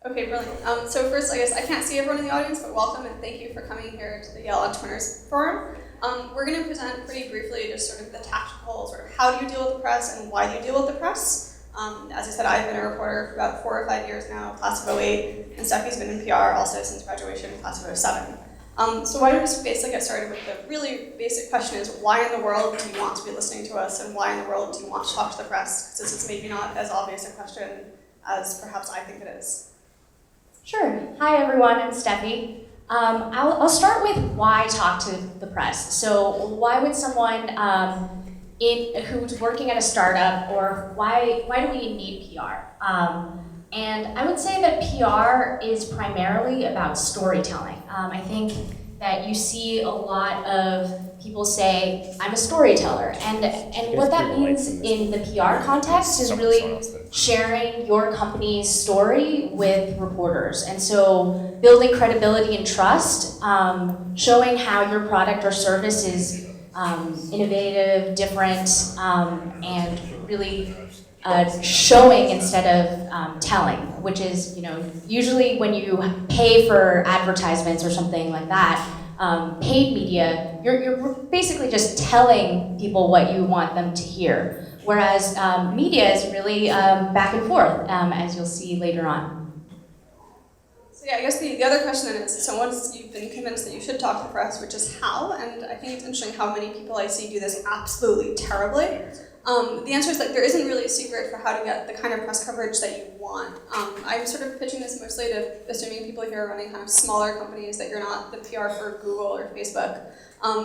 Okay, brilliant. So first, I guess I can't see everyone in the audience, but welcome and thank you for coming here to the Yale Entrepreneurs Forum. We're going to present pretty briefly just sort of the tactical, sort of how do you deal with the press and why do you deal with the press. As I said, I've been a reporter for about 4 or 5 years now, class of '08, and Steffi's been in PR also since graduation, class of '07. So why don't we just basically get started with the really basic question is, why in the world do you want to be listening to us, and why in the world do you want to talk to the press? Because this is maybe not as obvious a question as perhaps I think it is. Sure. Hi, everyone. I'm Steffi. I'll start with why talk to the press. So why would someone who's working at a startup, or why do we need PR? And I would say that PR is primarily about storytelling. I think that you see a lot of people say, I'm a storyteller. And what that means in the PR context is really sharing your company's story with reporters. And so building credibility and trust, showing how your product or service is innovative, different, and really showing instead of telling, which is, usually when you pay for advertisements or something like that, paid media, you're basically just telling people what you want them to hear. Whereas media is really back and forth, as you'll see later on. So yeah, I guess the other question then is, so once you've been convinced that you should talk to the press, which is how, and I think it's interesting how many people I see do this absolutely terribly. The answer is that there isn't really a secret for how to get the kind of press coverage that you want. I'm sort of pitching this mostly to assuming people here are running kind of smaller companies, that you're not the PR for Google or Facebook,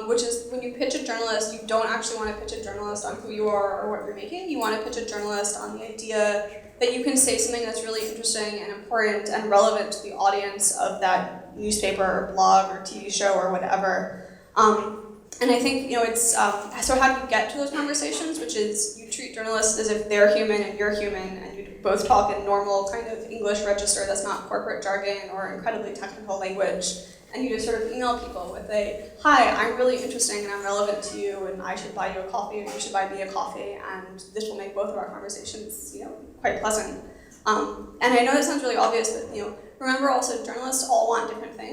which is when you pitch a journalist, you don't actually want to pitch a journalist on who you are or what you're making. You want to pitch a journalist on the idea that you can say something that's really interesting and important and relevant to the audience of that newspaper or blog or TV show or whatever. And I think, it's, so how do you get to those conversations, which is you treat journalists as if they're human and you're human, and you both talk in normal kind of English register that's not corporate jargon or incredibly technical language, and you just sort of email people with a, hi, I'm really interesting and I'm relevant to you, and I should buy you a coffee, and you should buy me a coffee, and this will make both of our conversations, quite pleasant. And I know that sounds really obvious, but, remember also journalists all want different things.